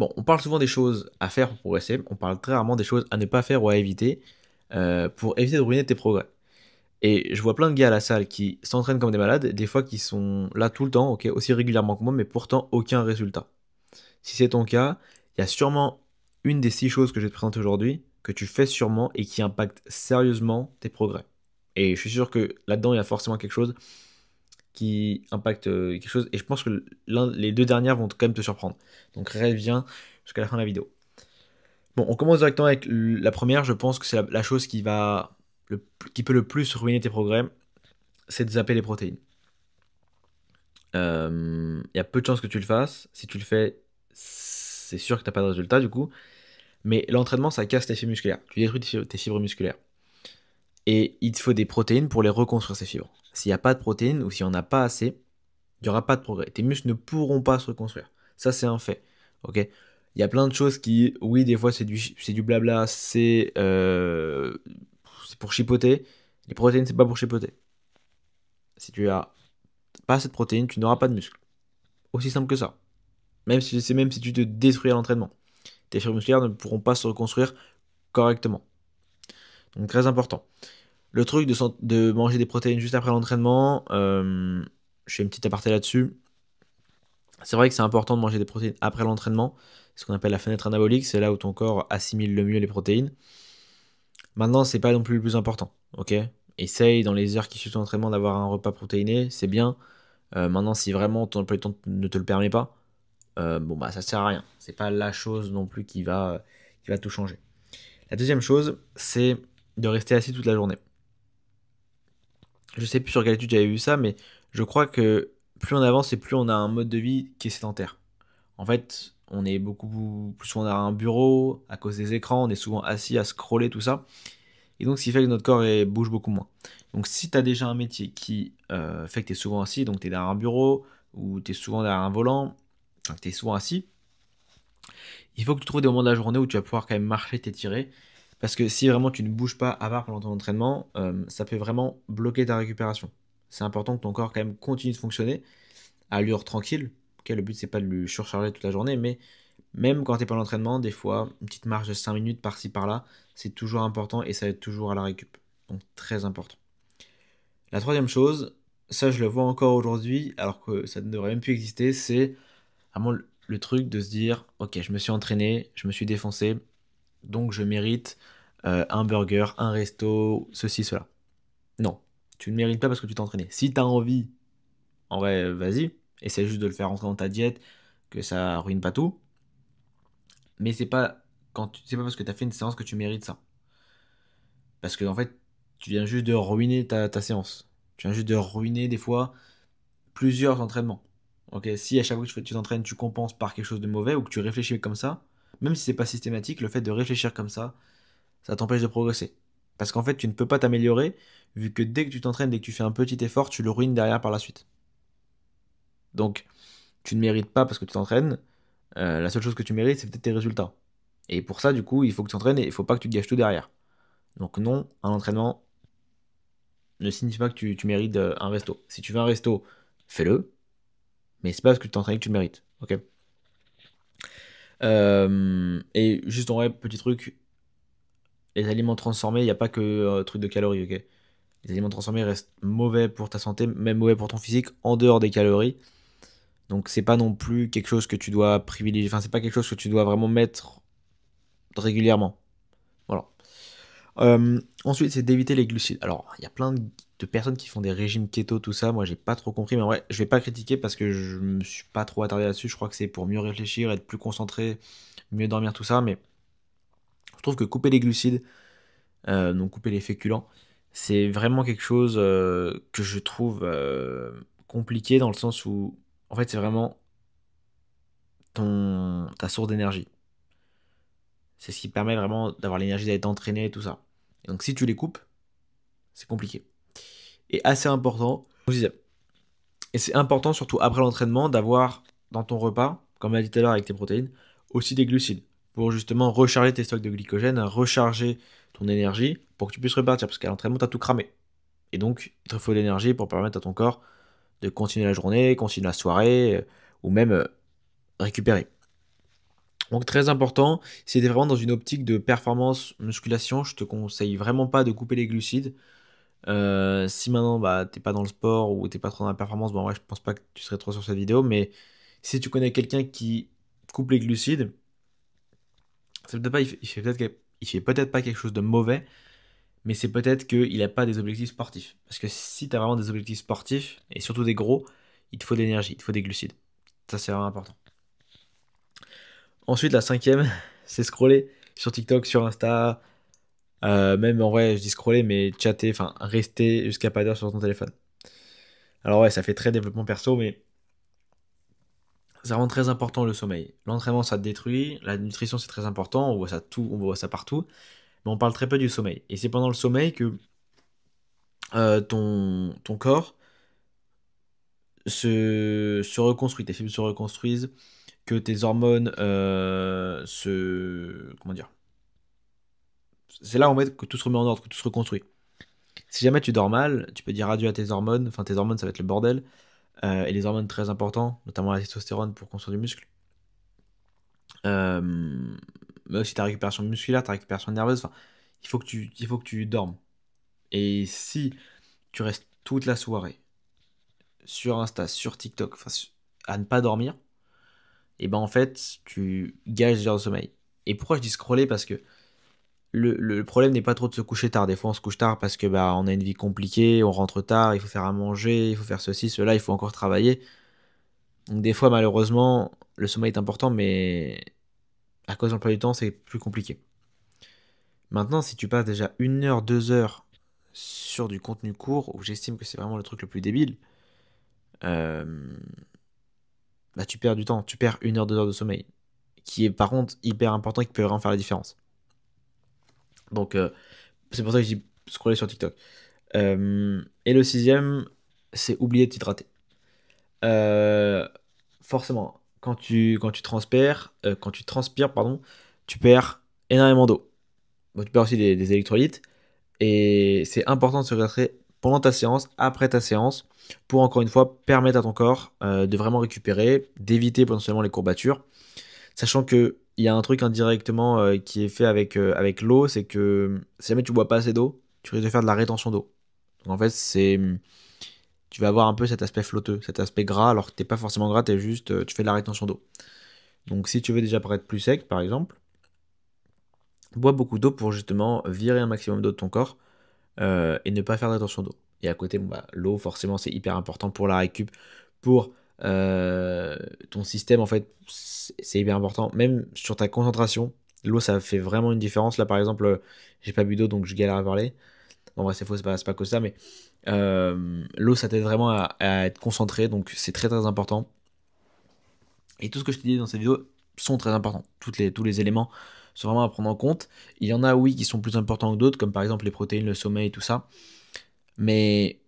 Bon, on parle souvent des choses à faire pour progresser, on parle très rarement des choses à ne pas faire ou à éviter pour éviter de ruiner tes progrès. Et je vois plein de gars à la salle qui s'entraînent comme des malades, des fois qui sont là tout le temps, ok, aussi régulièrement que moi, mais pourtant aucun résultat. Si c'est ton cas, il y a sûrement une des 6 choses que je vais te présenter aujourd'hui que tu fais sûrement et qui impacte sérieusement tes progrès. Et je suis sûr que là-dedans, il y a forcément quelque chose qui impacte quelque chose. Et je pense que les deux dernières vont quand même te surprendre. Donc reste bien jusqu'à la fin de la vidéo. Bon, on commence directement avec la première. Je pense que c'est la chose qui peut le plus ruiner tes progrès, c'est de zapper les protéines. Il y a peu de chances que tu le fasses. Si tu le fais, c'est sûr que tu n'as pas de résultat du coup. Mais l'entraînement, ça casse tes fibres musculaires. Tu détruis tes fibres musculaires. Et il te faut des protéines pour les reconstruire, ces fibres. S'il n'y a pas de protéines ou s'il n'y en a pas assez, il n'y aura pas de progrès. Tes muscles ne pourront pas se reconstruire. Ça, c'est un fait. Ok. Il y a plein de choses qui, oui, des fois, c'est du blabla, c'est pour chipoter. Les protéines, c'est pas pour chipoter. Si tu as pas assez de protéines, tu n'auras pas de muscles. Aussi simple que ça. Même si tu te détruis à l'entraînement. Tes fibres musculaires ne pourront pas se reconstruire correctement. Donc très important. Le truc de manger des protéines juste après l'entraînement, je fais une petite aparté là-dessus. C'est vrai que c'est important de manger des protéines après l'entraînement. C'est ce qu'on appelle la fenêtre anabolique. C'est là où ton corps assimile le mieux les protéines. Maintenant, c'est pas non plus le plus important. Ok. Essaye dans les heures qui suivent ton entraînement d'avoir un repas protéiné. C'est bien. Maintenant, si vraiment ton emploi du temps ne te le permet pas, bon bah ça sert à rien. C'est pas la chose non plus qui va tout changer. La deuxième chose, c'est de rester assis toute la journée. Je sais plus sur quelle étude j'avais vu ça, mais je crois que plus on avance et plus on a un mode de vie qui est sédentaire. En fait, on est beaucoup plus souvent derrière un bureau, à cause des écrans, on est souvent assis à scroller, tout ça. Et donc, ce qui fait que notre corps bouge beaucoup moins. Donc, si tu as déjà un métier qui fait que tu es souvent assis, donc tu es derrière un bureau, ou tu es souvent derrière un volant, enfin, tu es souvent assis, il faut que tu trouves des moments de la journée où tu vas pouvoir quand même marcher, t'étirer. Parce que si vraiment tu ne bouges pas à part pendant ton entraînement, ça peut vraiment bloquer ta récupération. C'est important que ton corps quand même continue de fonctionner à allure tranquille. Ok, le but c'est pas de le surcharger toute la journée, mais même quand tu n'es pas en entraînement, des fois, une petite marche de 5 minutes par-ci par-là, c'est toujours important et ça aide toujours à la récup. Donc très important. La troisième chose, ça je le vois encore aujourd'hui, alors que ça ne devrait même plus exister, c'est vraiment le truc de se dire, ok, je me suis entraîné, je me suis défoncé, donc je mérite un burger, un resto, ceci, cela. Non, tu ne mérites pas parce que tu t'es entraîné. Si tu as envie, en vrai, vas-y, essaie juste de le faire rentrer dans ta diète, que ça ruine pas tout. Mais c'est pas parce que tu as fait une séance que tu mérites ça. Parce que en fait, tu viens juste de ruiner ta séance. Tu viens juste de ruiner des fois plusieurs entraînements. Ok, si à chaque fois que tu t'entraînes, tu compenses par quelque chose de mauvais ou que tu réfléchis comme ça, même si c'est pas systématique, le fait de réfléchir comme ça t'empêche de progresser. Parce qu'en fait, tu ne peux pas t'améliorer vu que dès que tu t'entraînes, dès que tu fais un petit effort, tu le ruines derrière par la suite. Donc, tu ne mérites pas parce que tu t'entraînes. La seule chose que tu mérites, c'est peut-être tes résultats. Et pour ça, du coup, il faut que tu t'entraînes et il faut pas que tu gâches tout derrière. Donc non, un entraînement ne signifie pas que tu mérites un resto. Si tu veux un resto, fais-le, mais c'est pas parce que tu t'entraînes que tu le mérites. Ok. Et juste en vrai, petit truc, les aliments transformés, il n'y a pas que truc de calories, ok. Les aliments transformés restent mauvais pour ta santé, même mauvais pour ton physique, en dehors des calories. Donc c'est pas non plus quelque chose que tu dois privilégier. Enfin, c'est pas quelque chose que tu dois vraiment mettre régulièrement. Voilà. Ensuite, c'est d'éviter les glucides. Alors, il y a plein de personnes qui font des régimes keto, tout ça. Moi, j'ai pas trop compris, mais en vrai, je vais pas critiquer parce que je me suis pas trop attardé là-dessus. Je crois que c'est pour mieux réfléchir, être plus concentré, mieux dormir, tout ça. Mais je trouve que couper les glucides, donc couper les féculents, c'est vraiment quelque chose que je trouve compliqué dans le sens où, en fait, c'est vraiment ta source d'énergie. C'est ce qui permet vraiment d'avoir l'énergie d'aller t'entraîner et tout ça. Et donc, si tu les coupes, c'est compliqué. Et assez important, je disais, et c'est important surtout après l'entraînement d'avoir dans ton repas, comme on l'a dit tout à l'heure avec tes protéines, aussi des glucides pour justement recharger tes stocks de glycogène, recharger ton énergie pour que tu puisses repartir parce qu'à l'entraînement tu as tout cramé. Et donc il te faut de l'énergie pour permettre à ton corps de continuer la journée, continuer la soirée ou même récupérer. Donc très important, si tu es vraiment dans une optique de performance musculation, je te conseille vraiment pas de couper les glucides. Si maintenant bah, t'es pas dans le sport ou t'es pas trop dans la performance, bon, en vrai, je pense pas que tu serais trop sur cette vidéo, mais si tu connais quelqu'un qui coupe les glucides, c'est peut-être pas, il fait peut-être pas quelque chose de mauvais, mais c'est peut-être qu'il n'a pas des objectifs sportifs. Parce que si tu as vraiment des objectifs sportifs, et surtout des gros, il te faut de l'énergie, il te faut des glucides. Ça, c'est vraiment important. Ensuite, la cinquième, c'est scroller sur TikTok, sur Insta, même en vrai, je dis scroller, mais chatter, enfin, rester jusqu'à pas d'heure sur ton téléphone. Alors ouais, ça fait très développement perso, mais ça rend très important le sommeil. L'entraînement, ça te détruit. La nutrition, c'est très important. On voit ça tout, on voit ça partout. Mais on parle très peu du sommeil. Et c'est pendant le sommeil que ton corps se reconstruit. Tes fibres se reconstruisent, que tes hormones se... Comment dire? C'est là en fait que tout se remet en ordre, que tout se reconstruit. Si jamais tu dors mal, tu peux dire adieu à tes hormones. Enfin, tes hormones, ça va être le bordel. Et les hormones très importants, notamment la testostérone pour construire du muscle. Euh, mais aussi ta récupération musculaire, ta récupération nerveuse. Enfin, il faut que tu dormes. Et si tu restes toute la soirée sur Insta, sur TikTok, enfin, à ne pas dormir, et ben en fait, tu gages des heures de sommeil. Et pourquoi je dis scroller? Parce que le problème n'est pas trop de se coucher tard. Des fois, on se couche tard parce que bah, on a une vie compliquée, on rentre tard, il faut faire à manger, il faut faire ceci, cela, il faut encore travailler. Donc des fois, malheureusement, le sommeil est important, mais à cause de l'emploi du temps, c'est plus compliqué. Maintenant, si tu passes déjà 1 heure, 2 heures sur du contenu court, où j'estime que c'est vraiment le truc le plus débile, euh, bah tu perds du temps, tu perds 1 heure, 2 heures de sommeil, qui est par contre hyper important et qui peut vraiment faire la différence. Donc c'est pour ça que je dis scroller sur TikTok. Et le sixième, c'est oublier de t'hydrater. Euh, Forcément, quand tu transpires, pardon, tu perds énormément d'eau. Bon, tu perds aussi des électrolytes. Et c'est important de se hydrater pendant ta séance, après ta séance, pour encore une fois permettre à ton corps de vraiment récupérer, d'éviter potentiellement les courbatures. Sachant que il y a un truc indirectement qui est fait avec l'eau, c'est que si jamais tu bois pas assez d'eau, tu risques de faire de la rétention d'eau. Donc en fait, tu vas avoir un peu cet aspect flotteux, cet aspect gras, alors que t'es pas forcément gras, t'es juste, tu fais de la rétention d'eau. Donc si tu veux déjà paraître plus sec, par exemple, bois beaucoup d'eau pour justement virer un maximum d'eau de ton corps et ne pas faire de rétention d'eau. Et à côté, bon, bah, l'eau, forcément, c'est hyper important pour la récup, pour ton système, en fait, c'est hyper important. Même sur ta concentration, l'eau, ça fait vraiment une différence. Là, par exemple, j'ai pas bu d'eau, donc je galère à parler. En vrai, c'est faux, c'est pas que ça, mais l'eau, ça t'aide vraiment à être concentré, donc c'est très très important. Et tout ce que je t'ai dit dans cette vidéo sont très importants. Tous les éléments sont vraiment à prendre en compte. Il y en a, oui, qui sont plus importants que d'autres, comme par exemple les protéines, le sommeil, tout ça. Mais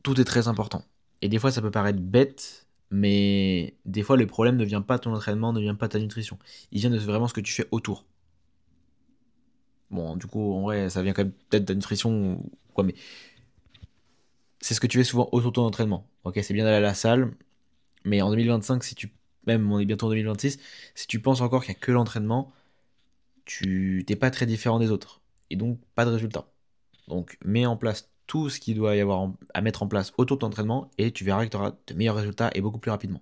tout est très important. Et des fois, ça peut paraître bête, mais des fois, le problème ne vient pas de ton entraînement, ne vient pas de ta nutrition. Il vient de vraiment ce que tu fais autour. Bon, du coup, en vrai, ça vient quand même peut-être de ta nutrition ou quoi, mais c'est ce que tu fais souvent autour de ton entraînement. Ok, c'est bien d'aller à la salle, mais en 2025, si tu, même on est bientôt en 2026, si tu penses encore qu'il n'y a que l'entraînement, tu t'es pas très différent des autres. Et donc, pas de résultat. Donc, mets en place tout ce qu'il doit y avoir à mettre en place autour de ton entraînement et tu verras que tu auras de meilleurs résultats et beaucoup plus rapidement.